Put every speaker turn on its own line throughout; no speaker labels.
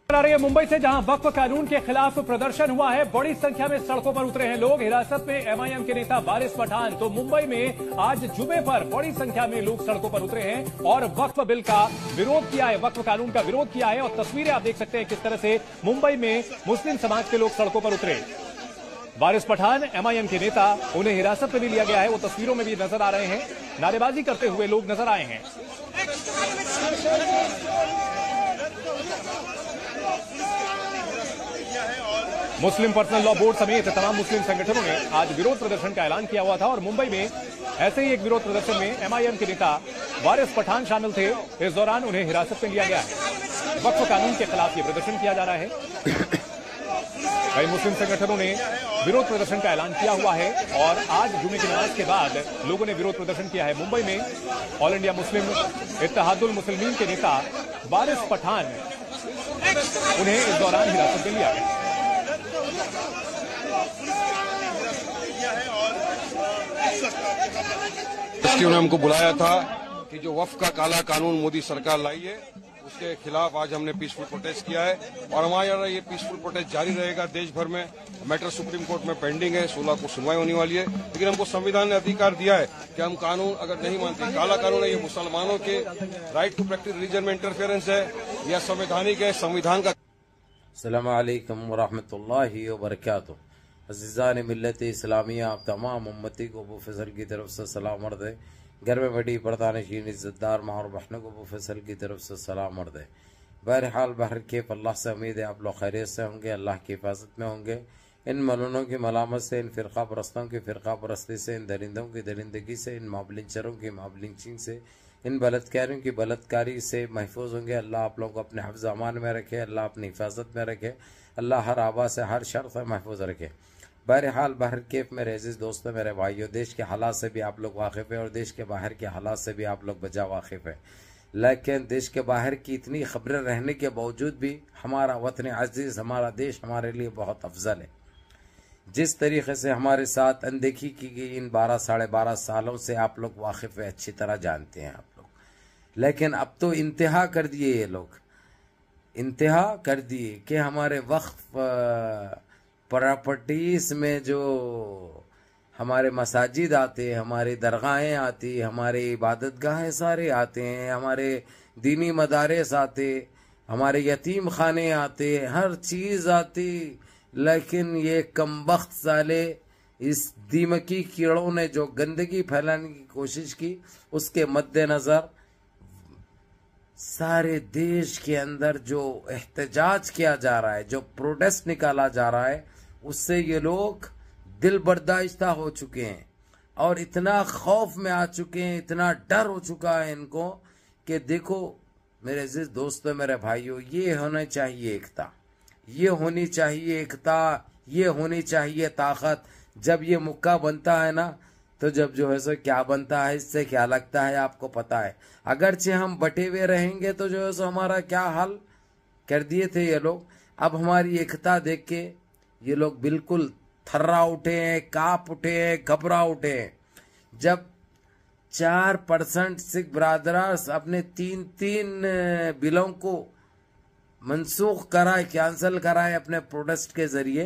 आ रही है मुंबई से, जहां वक्फ कानून के खिलाफ प्रदर्शन हुआ है। बड़ी संख्या में सड़कों पर उतरे हैं लोग। हिरासत में एमआईएम के नेता वारिस पठान। तो मुंबई में आज जुमे पर बड़ी संख्या में लोग सड़कों पर उतरे हैं और वक्फ बिल का विरोध किया है, वक्फ कानून का विरोध किया है। और तस्वीरें आप देख सकते हैं किस तरह से मुंबई में मुस्लिम समाज के लोग सड़कों पर उतरे। वारिस पठान एमआईएम के नेता, उन्हें हिरासत में भी लिया गया है। वो तस्वीरों में भी नजर आ रहे हैं। नारेबाजी करते हुए लोग नजर आए हैं। मुस्लिम पर्सनल लॉ बोर्ड समेत तमाम मुस्लिम संगठनों ने आज विरोध प्रदर्शन का ऐलान किया हुआ था। और मुंबई में ऐसे ही एक विरोध प्रदर्शन में एमआईएम के नेता वारिस पठान शामिल थे। इस दौरान उन्हें हिरासत में लिया गया है। वक्फ कानून के खिलाफ ये प्रदर्शन किया जा रहा है। कई मुस्लिम संगठनों ने विरोध प्रदर्शन का ऐलान किया हुआ है और आज जुमे की नमाज के बाद लोगों ने विरोध प्रदर्शन किया है। मुंबई में all India Muslim Ittehadul Muslimeen के नेता वारिस पठान, उन्हें इस दौरान हिरासत में लिया गया।
उन्होंने हमको बुलाया था कि जो वक्फ का काला कानून मोदी सरकार लाई है उसके खिलाफ आज हमने पीसफुल प्रोटेस्ट किया है और हमारे यहाँ ये पीसफुल प्रोटेस्ट जारी रहेगा देश भर में। मैटर सुप्रीम कोर्ट में पेंडिंग है, 16 को सुनवाई होने वाली है, लेकिन हमको संविधान ने अधिकार दिया है कि हम कानून अगर नहीं मानते, काला कानून है, ये मुसलमानों के राइट टू प्रैक्टिस रिलीजन में इंटरफेरेंस है या संवैधानिक है, संविधान का।
अस्सलामु अलैकुम वरहमतुल्लाहि वबरकातुहू। अज़ीज़ान मिल्लत इस्लामिया, आप तमाम उम्मती को अबू फैसल की तरफ से सलाम अर्ज़ है। घर में बड़ी पर्दानशीन इज़्ज़तदार माँ और बहनों को अबू फैसल की तरफ से सलाम अर्ज़ है। बहरहाल बहर के अल्लाह से उम्मीद है आप लोग खैरियत से होंगे, अल्लाह की हिफाजत में होंगे। इन मलूनों की मलामत से, इन फ़िरक़ा परस्तों की फ़िरक़ा परस्ती से, इन दरिंदों की दरिंदगी से, इन मॉबलिंचरों की मॉबलिंचिंग से, इन बलात्कारियों की बलात्कारी से महफूज होंगे। अल्लाह आप लोगों को अपने हिफ्ज़ अमान में रखे, अल्लाह अपनी हिफाजत में रखे, अल्लाह हर आबा से, हर शर से महफूज रखे। बहरहाल बहर केफ मेरे अजीज़ दोस्तों, मेरे भाइयों, देश के हालात से भी आप लोग वाकिफ़ है और देश के बाहर के हालात से भी आप लोग बजा वाकिफ़ है। लेकिन देश के बाहर की इतनी खबरें रहने के बावजूद भी हमारा वतन अजीज़, हमारा देश हमारे लिए बहुत अफजल है। जिस तरीके से हमारे साथ अनदेखी की गई इन 12 साढ़े 12 सालों से आप लोग वाकिफ़ है, अच्छी तरह जानते हैं आप लोग। लेकिन अब तो इंतहा कर दिए, ये लोग इंतहा कर दिए कि हमारे वक्फ प्रॉपर्टीज में जो हमारे मसाजिद आते हैं, हमारी दरगाहें आती, हमारे इबादत गाहें सारे आते हैं, हमारे दीनी मदारस आते, हमारे यतीम खाने आते, हर चीज़ आती, लेकिन ये कमबख्त साले इस दीमकी कीड़ों ने जो गंदगी फैलाने की कोशिश की, उसके मद्देनज़र सारे देश के अंदर जो एहतजाज किया जा रहा है, जो प्रोटेस्ट निकाला जा रहा है, उससे ये लोग दिल बर्दाश्ता हो चुके हैं और इतना खौफ में आ चुके हैं, इतना डर हो चुका है इनको कि देखो मेरे अजीज दोस्तों, मेरे भाइयों, ये होना चाहिए एकता, ये होनी चाहिए एकता, ये होनी चाहिए ताकत। जब ये मुक्का बनता है ना, तो जब जो है सो क्या बनता है, इससे क्या लगता है आपको पता है। अगरचे हम बटे हुए रहेंगे तो जो है सो हमारा क्या हाल कर दिए थे ये लोग। अब हमारी एकता देख के ये लोग बिल्कुल थर्रा उठे हैं, कांप उठे हैं, घबरा उठे हैं। जब 4% सिख ब्रादर्स अपने 3 बिलों को मनसूख कराए, कैंसिल कराए अपने प्रोटेस्ट के जरिए,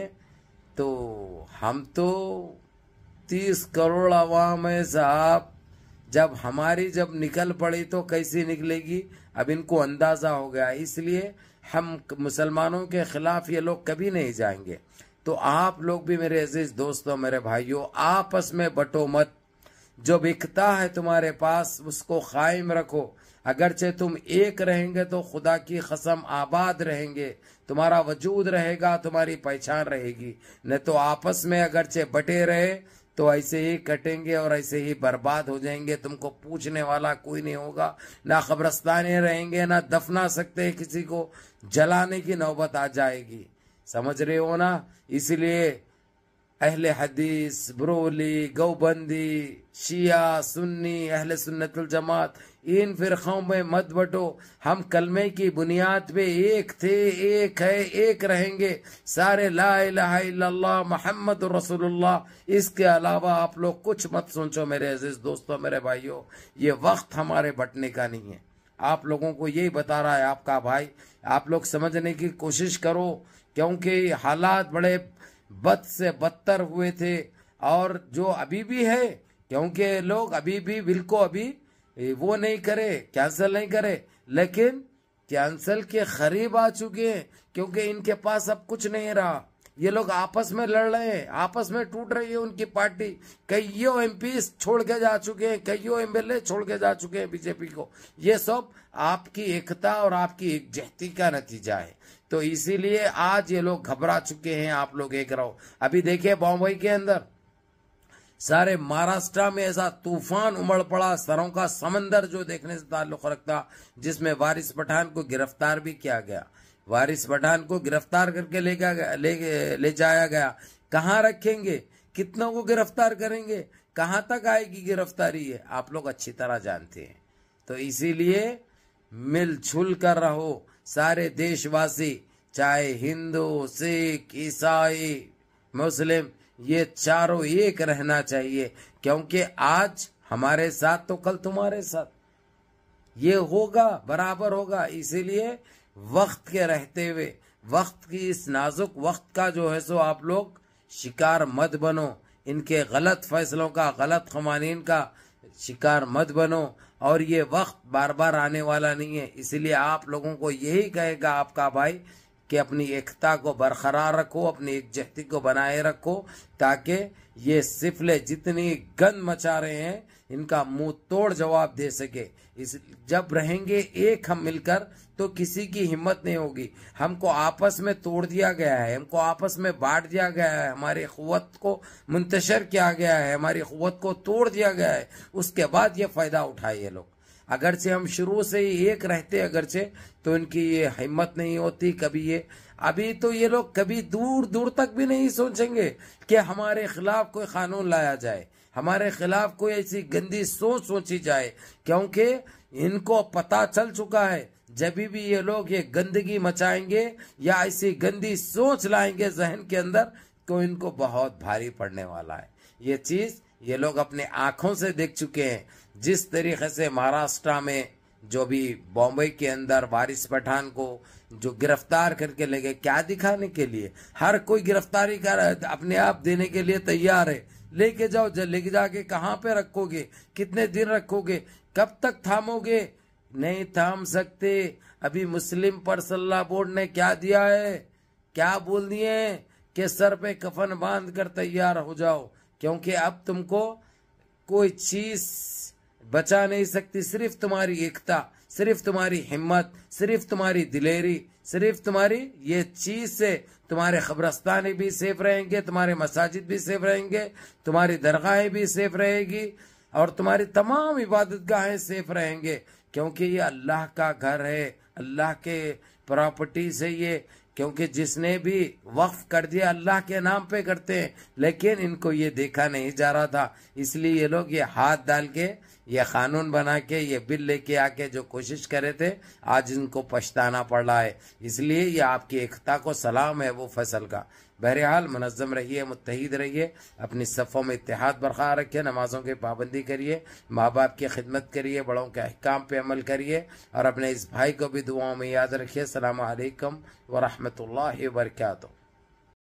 तो हम तो 30 करोड़ अवाम है साहब। जब हमारी जब निकल पड़ी तो कैसी निकलेगी, अब इनको अंदाजा हो गया। इसलिए हम मुसलमानों के खिलाफ ये लोग कभी नहीं जाएंगे। तो आप लोग भी मेरे अजीज दोस्तों, मेरे भाइयों, आपस में बटो मत। जो बिकता है तुम्हारे पास उसको कायम रखो। अगरचे तुम एक रहेंगे तो खुदा की कसम आबाद रहेंगे, तुम्हारा वजूद रहेगा, तुम्हारी पहचान रहेगी। न तो आपस में अगरचे बटे रहे तो ऐसे ही कटेंगे और ऐसे ही बर्बाद हो जाएंगे। तुमको पूछने वाला कोई नहीं होगा, ना कब्रस्ताने रहेंगे, ना दफना सकते, किसी को जलाने की नौबत आ जाएगी। समझ रहे हो ना। इसलिए अहले हदीस, बरोली, गौबंदी, शिया, सुन्नी, अहले सुन्नतुल जमात, इन फिरक़ों में मत बटो। हम कलमे की बुनियाद पे एक थे, एक है, एक रहेंगे सारे। ला इलाहा इल्लल्लाह मुहम्मद रसूलुल्लाह। इसके अलावा आप लोग कुछ मत सोचो मेरे अजीज दोस्तों, मेरे भाइयों। ये वक्त हमारे बटने का नहीं है। आप लोगों को यही बता रहा है आपका भाई। आप लोग समझने की कोशिश करो, क्योंकि हालात बड़े बद से बदतर हुए थे और जो अभी भी है, क्योंकि लोग अभी भी बिल को अभी वो नहीं करे, कैंसिल नहीं करे, लेकिन कैंसिल के करीब आ चुके हैं, क्योंकि इनके पास अब कुछ नहीं रहा। ये लोग आपस में लड़ रहे हैं, आपस में टूट रही है उनकी पार्टी। कईयों एमपी छोड़ के जा चुके हैं, कईयों एमएलए छोड़ के जा चुके हैं बीजेपी को। ये सब आपकी एकता और आपकी एकजुटती का नतीजा है। तो इसीलिए आज ये लोग घबरा चुके हैं। आप लोग एक रहो, अभी देखिए बॉम्बे के अंदर, सारे महाराष्ट्र में ऐसा तूफान उमड़ पड़ा, सरों का समंदर जो देखने से ताल्लुक रखता, जिसमें वारिस पठान को गिरफ्तार भी किया गया। वारिस पठान को गिरफ्तार करके ले जाया गया। कहाँ रखेंगे, कितनों को गिरफ्तार करेंगे, कहाँ तक आएगी गिरफ्तारी है, आप लोग अच्छी तरह जानते हैं। तो इसीलिए मिलजुल कर रहो सारे देशवासी, चाहे हिंदू, सिख, ईसाई, मुस्लिम, ये चारों एक रहना चाहिए, क्योंकि आज हमारे साथ तो कल तुम्हारे साथ ये होगा, बराबर होगा। इसीलिए वक्त के रहते हुए, वक्त की इस नाजुक वक्त का जो है सो आप लोग शिकार मत बनो, इनके गलत फैसलों का, गलत कवानीन का शिकार मत बनो। और ये वक्त बार बार आने वाला नहीं है। इसलिए आप लोगों को यही कहेगा आपका भाई कि अपनी एकता को बरकरार रखो, अपनी एकजुटती को बनाए रखो, ताकि ये सिफले जितनी गंद मचा रहे हैं इनका मुंह तोड़ जवाब दे सके। इस जब रहेंगे एक हम मिलकर तो किसी की हिम्मत नहीं होगी। हमको आपस में तोड़ दिया गया है, हमको आपस में बांट दिया गया है, हमारी कुव्वत को मुंतशर किया गया है, हमारी कुव्वत को तोड़ दिया गया है। उसके बाद ये फायदा उठाए ये लोग। अगरचे हम शुरू से ही एक रहते, अगरचे तो इनकी ये हिम्मत नहीं होती कभी। ये अभी तो ये लोग कभी दूर दूर तक भी नहीं सोचेंगे कि हमारे खिलाफ कोई कानून लाया जाए, हमारे खिलाफ कोई ऐसी गंदी सोच सोची जाए, क्योंकि इनको पता चल चुका है जब भी ये लोग ये गंदगी मचाएंगे या ऐसी गंदी सोच लाएंगे जहन के अंदर, तो इनको बहुत भारी पड़ने वाला है। ये चीज ये लोग अपने आंखों से देख चुके हैं। जिस तरीके से महाराष्ट्र में जो भी बॉम्बे के अंदर वारिस पठान को जो गिरफ्तार करके ले गए, क्या दिखाने के लिए? हर कोई गिरफ्तारी कर अपने आप देने के लिए तैयार है। लेके जाओ, लेके जाके कहाँ पे रखोगे, कितने दिन रखोगे, कब तक थामोगे? नहीं थाम सकते। अभी मुस्लिम पर्सनल बोर्ड ने क्या दिया है, क्या बोल दिए कि सर पे कफन बांध कर तैयार हो जाओ, क्योंकि अब तुमको कोई चीज बचा नहीं सकती। सिर्फ तुम्हारी एकता, सिर्फ तुम्हारी हिम्मत, सिर्फ तुम्हारी दिलेरी, सिर्फ तुम्हारी ये चीज से तुम्हारे कब्रस्तान भी सेफ रहेंगे, तुम्हारे मसाजिद भी सेफ रहेंगे, तुम्हारी दरगाहें भी सेफ रहेगी और तुम्हारी तमाम इबादत गाहें सेफ रहेंगे, क्योंकि ये अल्लाह का घर है, अल्लाह के प्रॉपर्टी से ये, क्योंकि जिसने भी वक्फ कर दिया अल्लाह के नाम पे करते हैं, लेकिन इनको ये देखा नहीं जा रहा था। इसलिए ये लोग ये हाथ डाल के ये कानून बना के ये बिल लेके आके जो कोशिश करे थे, आज इनको पछताना पड़ रहा है। इसलिए ये आपकी एकता को सलाम है वो फसल का। बहरहाल मुनज़्ज़म रहिए, मुत्तहिद रहिए, अपनी सफ़ों में इत्तेहाद बरकरार रखिए, नमाज़ों की पाबंदी करिए, माँ बाप की खिदमत करिए, बड़ों के अहकाम पे अमल करिए और अपने इस भाई को भी दुआओं में याद रखिए। अस्सलामु अलैकुम व रहमतुल्लाहि व बरकातुहू।